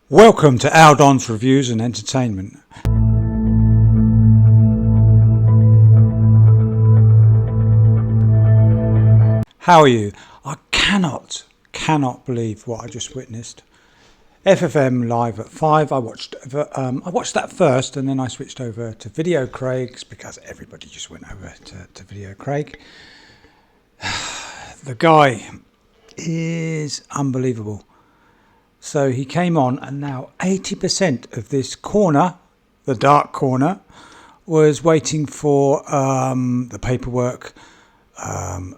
Welcome to Aldon's Reviews and Entertainment. How are you? I cannot believe what I just witnessed. FFM live at 5. I watched that first, and then I switched over to Video Craig's because everybody just went over to Video Craig. The guy is unbelievable. So he came on, and now 80% of this corner, the dark corner, was waiting for the paperwork,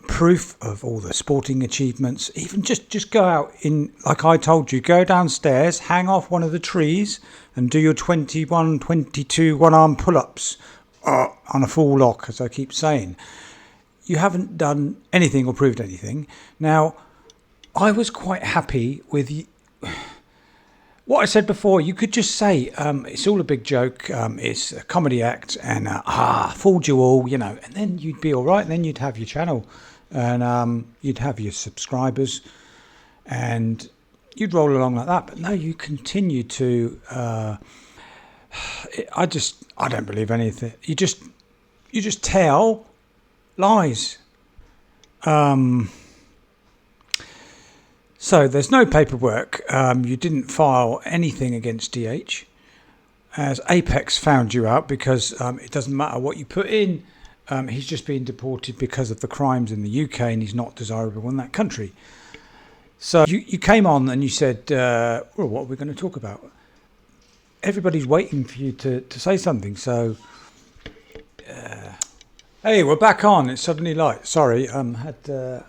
proof of all the sporting achievements. Even just go out in, like I told you, go downstairs, hang off one of the trees, and do your 21, 22 one-arm pull-ups on a full lock, as I keep saying. You haven't done anything or proved anything. Now, I was quite happy with what I said before. You could just say it's all a big joke, it's a comedy act, and fooled you all, and then you'd be all right. And then you'd have your channel, and you'd have your subscribers, and you'd roll along like that. But no, you continue to. I don't believe anything. You just tell lies. So there's no paperwork. You didn't file anything against DH, as Apex found you out, because it doesn't matter what you put in. He's just being deported because of the crimes in the UK, and he's not desirable in that country. So you came on and you said, well, what are we going to talk about? Everybody's waiting for you to say something. So, hey, we're back on. It's suddenly light. Sorry, had...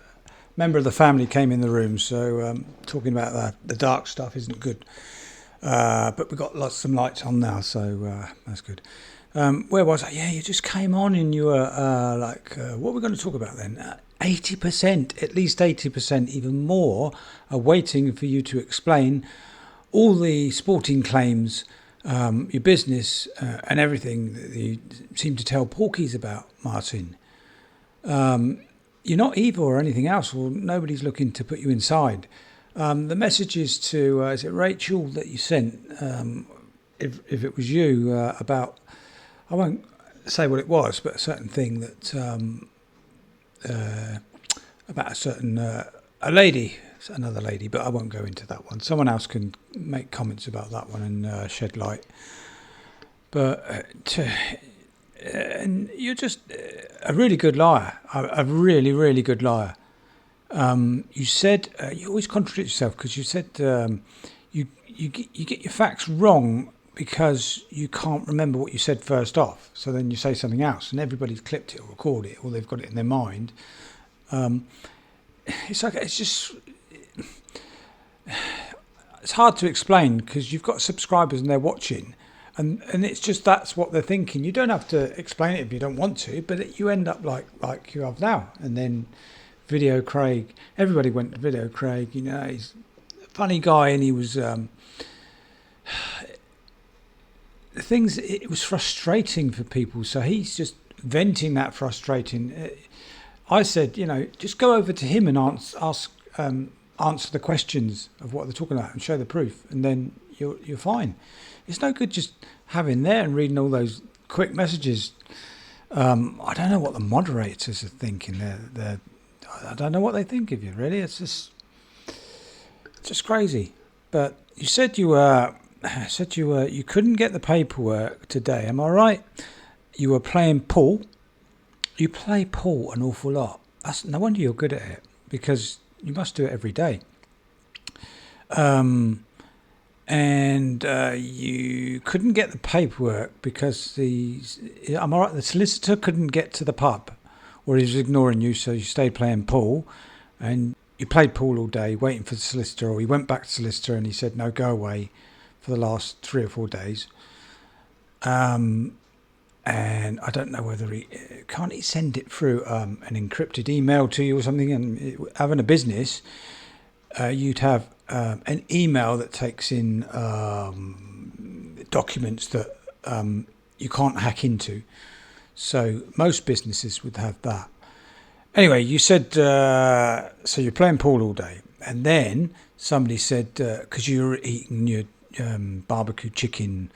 member of the family came in the room, so talking about the dark stuff isn't good. But we've got some lights on now, so that's good. Where was I? Yeah, you just came on and you were what are we going to talk about then? 80%, at least 80%, even more, are waiting for you to explain all the sporting claims, your business, and everything that you seem to tell porkies about, Martin. You're not evil or anything else, or nobody's looking to put you inside. The messages to, is it Rachel that you sent, if it was you, about, I won't say what it was, but a certain thing that, about a certain, a lady, another lady, but I won't go into that one. Someone else can make comments about that one and shed light. But and you're just a really good liar, a really, really good liar. You said, you always contradict yourself, because you said you get your facts wrong because you can't remember what you said first off. So then you say something else, and everybody's clipped it or recorded it, or they've got it in their mind. It's hard to explain, because you've got subscribers and they're watching. And it's just, that's what they're thinking. You don't have to explain it if you don't want to, but you end up like you have now. And then Video Craig, everybody went to Video Craig. He's a funny guy, and he was the things. It was frustrating for people, so he's just venting that frustrating. I said, just go over to him and answer the questions of what they're talking about and show the proof, and then you're fine. It's no good just having there and reading all those quick messages. I don't know what the moderators are thinking. I don't know what they think of you, really. It's just crazy. But you said you couldn't get the paperwork today. Am I right? You were playing pool. You play pool an awful lot. No wonder you're good at it, because you must do it every day. And you couldn't get the paperwork because the solicitor couldn't get to the pub, or he was ignoring you, so you stayed playing pool, and you played pool all day waiting for the solicitor, or he went back to the solicitor and he said, no, go away, for the last 3 or 4 days. And I don't know whether can't he send it through an encrypted email to you or something? And having a business, you'd have an email that takes in documents that you can't hack into. So most businesses would have that. Anyway, you said, so you're playing pool all day. And then somebody said, because you were eating your barbecue chicken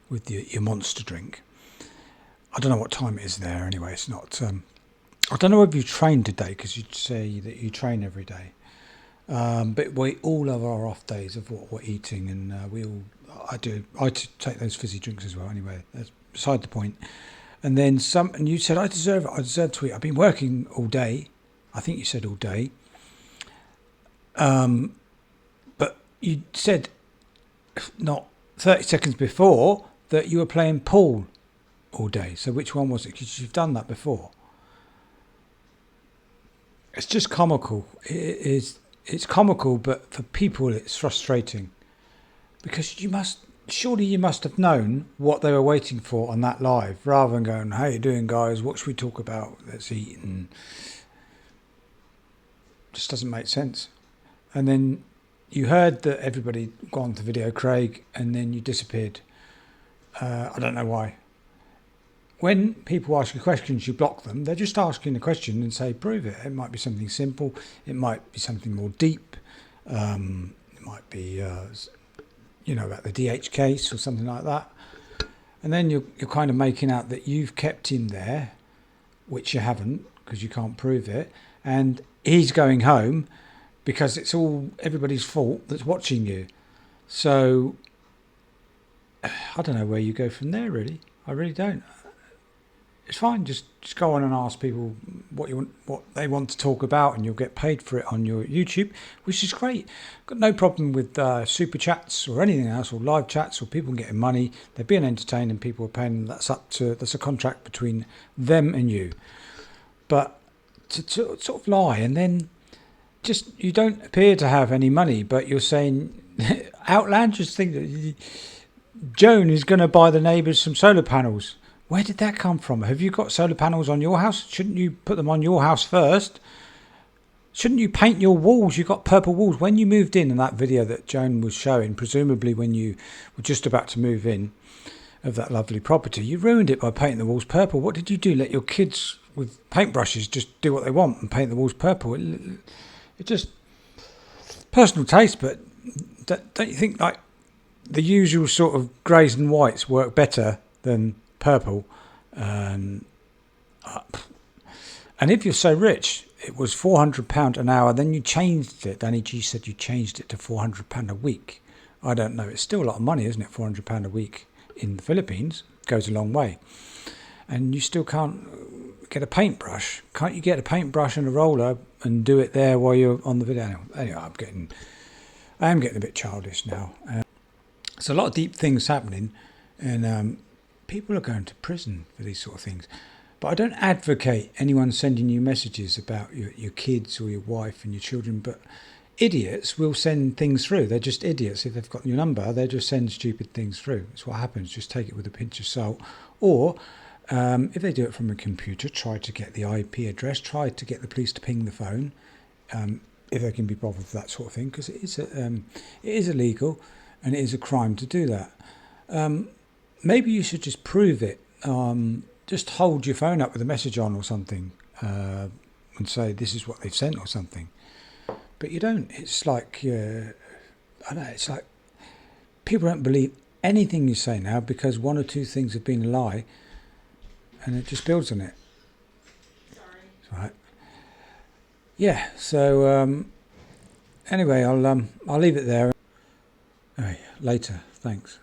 with your monster drink. I don't know what time it is there anyway. It's not. I don't know if you trained today, because you'd say that you train every day. But we all have our off days of what we're eating, and I take those fizzy drinks as well. Anyway, that's beside the point. And then some, and you said I deserve it. I deserve to eat. I've been working all day. I think you said all day. But you said not 30 seconds before that you were playing pool all day. So which one was it? Because you've done that before. It's just comical. It's comical, but for people it's frustrating, because you must have known what they were waiting for on that live, rather than going, "How you doing, guys? What should we talk about? Let's eat." And just doesn't make sense. And then you heard that everybody gone to video Craig, and then you disappeared. I don't know why. When people ask you questions, you block them. They're just asking a question and say, prove it. It might be something simple. It might be something more deep. It might be, about the DH case or something like that. And then you're kind of making out that you've kept him there, which you haven't, because you can't prove it. And he's going home because it's all everybody's fault that's watching you. So I don't know where you go from there, really. I really don't. It's fine. Just go on and ask people what they want to talk about, and you'll get paid for it on your YouTube, which is great. Got no problem with super chats or anything else, or live chats, or people getting money. They're being entertained and people are paying. That's a contract between them and you. But to sort of lie, and then just you don't appear to have any money, but you're saying outlandish thing that Joan is going to buy the neighbours some solar panels. Where did that come from? Have you got solar panels on your house? Shouldn't you put them on your house first? Shouldn't you paint your walls? You've got purple walls. When you moved in that video that Joan was showing, presumably when you were just about to move in of that lovely property, you ruined it by painting the walls purple. What did you do? Let your kids with paintbrushes just do what they want and paint the walls purple? It just personal taste, but don't you think like the usual sort of greys and whites work better than purple? And if you're so rich, it was £400 an hour, then you changed it. Danny G said you changed it to £400 a week. I don't know, it's still a lot of money, isn't it? £400 a week in the Philippines goes a long way. And you still can't get a paintbrush. Can't you get a paintbrush and a roller and do it there while you're on the video? Anyway, I am getting a bit childish now. There's a lot of deep things happening, and people are going to prison for these sort of things. But I don't advocate anyone sending you messages about your kids or your wife and your children, but idiots will send things through. They're just idiots. If they've got your number, they just send stupid things through. That's what happens. Just take it with a pinch of salt. Or if they do it from a computer, try to get the IP address, try to get the police to ping the phone, if they can be bothered with that sort of thing, because it is illegal and it is a crime to do that. Maybe you should just prove it. Just hold your phone up with a message on or something, and say this is what they've sent or something. But you don't. It's like I don't know. It's like people don't believe anything you say now because one or two things have been a lie, and it just builds on it. Sorry. Right. Yeah. So anyway, I'll leave it there. Anyway, later. Thanks.